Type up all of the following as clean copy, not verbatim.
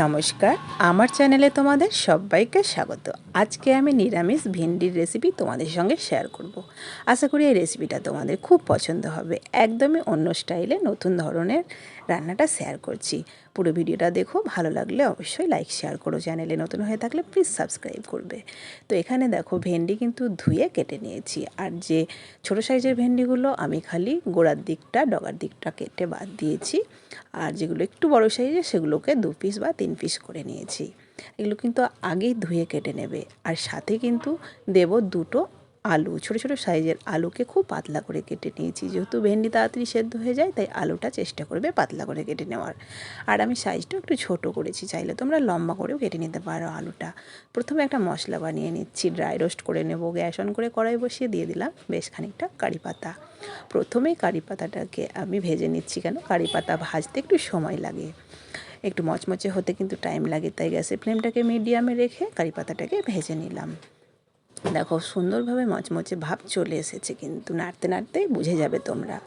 নমস্কার, আমার চ্যানেলে তোমাদের সবাইকে স্বাগত। আজকে আমি নিরামিষ ভিন্ডির রেসিপি তোমাদের সঙ্গে শেয়ার করব। আশা করি এই রেসিপিটা তোমাদের খুব পছন্দ হবে। একদমই অন্য স্টাইলে নতুন ধরনের রান্নাটা শেয়ার করছি। পুরো ভিডিওটা দেখো, ভালো লাগলে অবশ্যই লাইক শেয়ার করো। চ্যানেলে নতুন হয়ে থাকলে প্লিজ সাবস্ক্রাইব করবে। তো এখানে দেখো ভেন্ডি কিন্তু ধুয়ে কেটে নিয়েছি। আর যে ছোটো সাইজের ভেন্ডিগুলো আমি খালি গোড়ার দিকটা ডগার দিকটা কেটে বাদ দিয়েছি। আর যেগুলো একটু বড় সাইজের সেগুলোকে 2 পিস বা 3 পিস করে নিয়েছি। এগুলো কিন্তু আগেই ধুয়ে কেটে নেবে। আর সাথে কিন্তু দেব দুটো আলু, ছোটো ছোটো সাইজের আলুকে খুব পাতলা করে কেটে নিয়েছি। যেহেতু ভেন্ডি তাড়াতাড়ি সেদ্ধ হয়ে যায়, তাই আলুটা চেষ্টা করবে পাতলা করে কেটে নেওয়ার। আর আমি সাইজটা একটু ছোট করেছি, চাইলে তোমরা লম্বা করেও কেটে নিতে পারো আলুটা। প্রথমে একটা মশলা বানিয়ে নিচ্ছি, ড্রাই রোস্ট করে নেব। গ্যাস অন করে কড়াই বসিয়ে দিয়ে দিলাম বেশ খানিকটা কারি পাতা। প্রথমেই কারি পাতাটাকে আমি ভেজে নিচ্ছি, কেন কারি পাতা ভাজতে একটু সময় লাগে, একটু মচমচে হতে কিন্তু টাইম লাগে। তাই গ্যাসের ফ্লেমটাকে মিডিয়ামে রেখে কারি পাতাটাকে ভেজে নিলাম। দেখো সুন্দরভাবে মচমচে ভাব চলে এসেছে, কিন্তু নাড়তে নাড়তেই বুঝে যাবে তোমরা।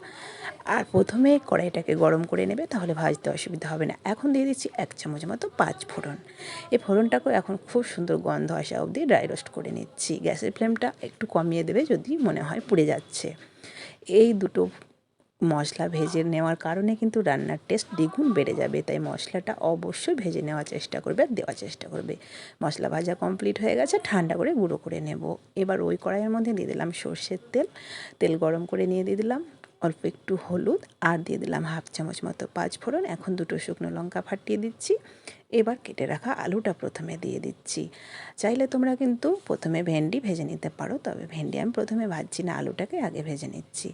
আর প্রথমে কড়াইটাকে গরম করে নেবে, তাহলে ভাজতে অসুবিধা হবে না। এখন দিয়ে দিচ্ছি 1 চামচ মতো 5 ফোড়ন। এই ফোড়নটাকেও এখন খুব সুন্দর গন্ধ আসা অবধি ড্রাই রোস্ট করে নিচ্ছি। গ্যাসের ফ্লেমটা একটু কমিয়ে দেবে যদি মনে হয় পুড়ে যাচ্ছে। এই দুটো মশলা ভেজে নেওয়ার কারণে কিন্তু রান্নার টেস্ট দ্বিগুণ বেড়ে যাবে। তাই মশলাটা অবশ্যই ভেজে নেওয়ার চেষ্টা করবে, দেওয়ার চেষ্টা করবে। মশলা ভাজা কমপ্লিট হয়ে গেছে, ঠান্ডা করে গুঁড়ো করে নেব। এবার ওই কড়াইয়ের মধ্যে দিয়ে দিলাম সর্ষের তেল। তেল গরম করে নিয়ে দিয়ে দিলাম অল্প একটু হলুদ, আর দিয়ে দিলাম 1/2 চামচ মতো 5 ফোড়ন। এখন দুটো শুকনো লঙ্কা ফাটিয়ে দিচ্ছি। এবার কেটে রাখা আলুটা প্রথমে দিয়ে দিচ্ছি। চাইলে তোমরা কিন্তু প্রথমে ভেন্ডি ভেজে নিতে পারো, তবে ভেন্ডি আমি প্রথমে ভাজছি না, আলুটাকে আগে ভেজে নিচ্ছি।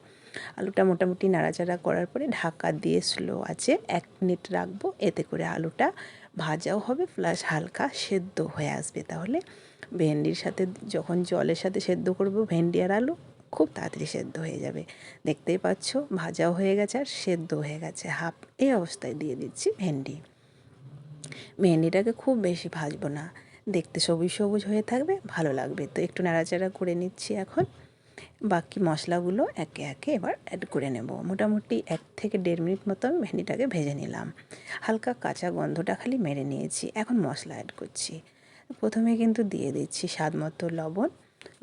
আলুটা মোটামুটি নাড়াচাড়া করার পরে ঢাকা দিয়ে স্লো আছে 1 মিনিট রাখবো। এতে করে আলুটা ভাজাও হবে প্লাস হালকা সেদ্ধ হয়ে আসবে। তাহলে ভেন্ডির সাথে যখন জলের সাথে সেদ্ধ করব ভেন্ডি আর আলু, খুব তাড়াতাড়ি সেদ্ধ হয়ে যাবে। দেখতেই পাচ্ছ ভাজাও হয়ে গেছে আর সেদ্ধ হয়ে গেছে হাফ। এই অবস্থায় দিয়ে দিচ্ছি ভেন্ডি। ভেন্ডিটাকে খুব বেশি ভাজবো না, দেখতে সবুজ সবুজ হয়ে থাকবে, ভালো লাগবে। তো একটু নাড়াচাড়া করে নিচ্ছি। এখন বাকি মশলাগুলো একে একে এবার অ্যাড করে নেব। মোটামুটি 1 থেকে 1.5 মিনিট মতো আমি ভেন্ডিটাকে ভেজে নিলাম। হালকা কাঁচা গন্ধটা খালি মেরে নিয়েছি। এখন মশলা অ্যাড করছি। প্রথমে কিন্তু দিয়ে দিচ্ছি স্বাদ মতো লবণ।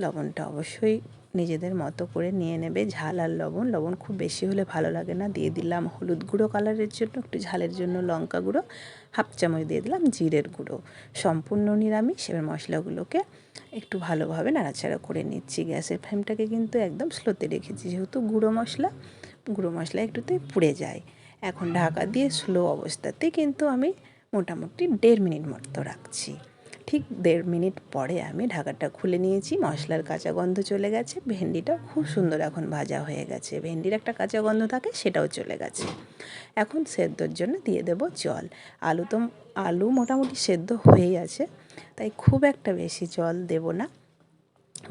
লবণটা অবশ্যই নিজেদের মতো করে নিয়ে নেবে। ঝাল আর লবণ, লবণ খুব বেশি হলে ভালো লাগে না। দিয়ে দিলাম হলুদ গুঁড়ো কালারের জন্য, একটু ঝালের জন্য লঙ্কা গুঁড়ো, 1/2 চামচ দিয়ে দিলাম জিরের গুঁড়ো। সম্পূর্ণ নিরামিষ। এবার মশলাগুলোকে একটু ভালোভাবে নাড়াচাড়া করে নিচ্ছি। গ্যাসের ফ্লেমটাকে কিন্তু একদম স্লোতে রেখেছি, যেহেতু গুঁড়ো মশলা একটুতেই পুড়ে যায়। এখন ঢাকা দিয়ে স্লো অবস্থাতেই কিন্তু আমি মোটামুটি 1.5 মিনিট মতো রাখছি। ঠিক 1.5 মিনিট পরে আমি ঢাকাটা খুলে নিয়েছি। মশলার কাঁচা গন্ধ চলে গেছে, ভেন্ডিটাও খুব সুন্দর এখন ভাজা হয়ে গেছে। ভেন্ডির একটা কাঁচা গন্ধ থাকে, সেটাও চলে গেছে। এখন সেদ্ধর জন্য দিয়ে দেব জল। আলু মোটামুটি সেদ্ধ হয়েই আছে, তাই খুব একটা বেশি জল দেব না।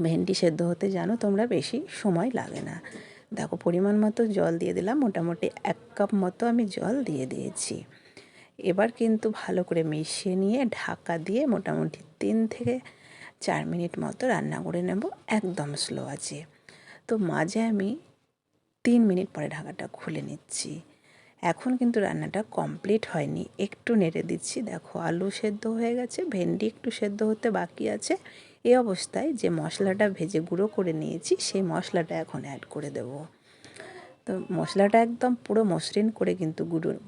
ভেন্ডি সেদ্ধ হতে জানো তোমরা বেশি সময় লাগে না। দেখো পরিমাণ মতো জল দিয়ে দিলাম, মোটামুটি 1 কাপ মতো আমি জল দিয়ে দিয়েছি। এবার কিন্তু ভালো করে মিশিয়ে নিয়ে ঢাকা দিয়ে মোটামুটি 3 থেকে 4 মিনিট মতো রান্না করে নেব, একদম স্লো আছে। তো মাঝে আমি 3 মিনিট পরে ঢাকাটা খুলে নিচ্ছি। এখন কিন্তু রান্নাটা কমপ্লিট হয়নি, একটু নেড়ে দিচ্ছি। দেখো আলু সেদ্ধ হয়ে গেছে, ভেন্ডি একটু সেদ্ধ হতে বাকি আছে। এই অবস্থায় যে মশলাটা ভেজে গুঁড়ো করে নিয়েছি, সেই মশলাটা এখন অ্যাড করে দেব। তো মশলাটা একদম পুরো মসৃণ করে কিন্তু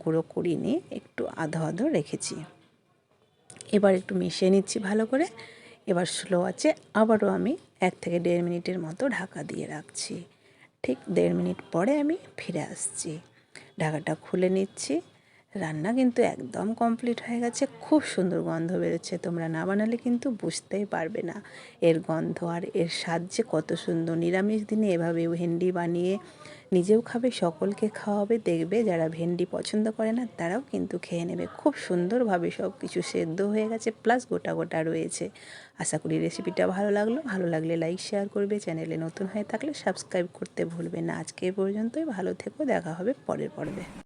গুঁড়ো করিনি, একটু আধো আধো রেখেছি। এবার একটু মিশিয়ে নিচ্ছি ভালো করে। এবার স্লো আছে, আবারও আমি 1 থেকে 1.5 মিনিটের মতো ঢাকা দিয়ে রাখছি। ঠিক 1.5 মিনিট পরে আমি ফিরে আসছি। ঢাকাটা খুলে নিচ্ছি। রান্না কিন্তু একদম কমপ্লিট হয়ে গেছে, খুব সুন্দর গন্ধ বেরোচ্ছে। তোমরা না বানালে কিন্তু বুঝতেই পারবে না এর গন্ধ আর এর স্বাদ যে কত সুন্দর। নিরামিষ দিনে এভাবে ভেন্ডি বানিয়ে নিজেও খাবে, সকলকে খাওয়াবে। দেখবে যারা ভেন্ডি পছন্দ করে না তারাও কিন্তু খেয়ে নেবে। খুব সুন্দরভাবে সব কিছু সেদ্ধ হয়ে গেছে, প্লাস গোটা গোটা রয়েছে। আশা করি রেসিপিটা ভালো লাগলো। ভালো লাগলে লাইক শেয়ার করবে। চ্যানেলে নতুন হয়ে থাকলে সাবস্ক্রাইব করতে ভুলবে না। আজকে এ পর্যন্তই, ভালো থেকো, দেখা হবে পরের পর্বে।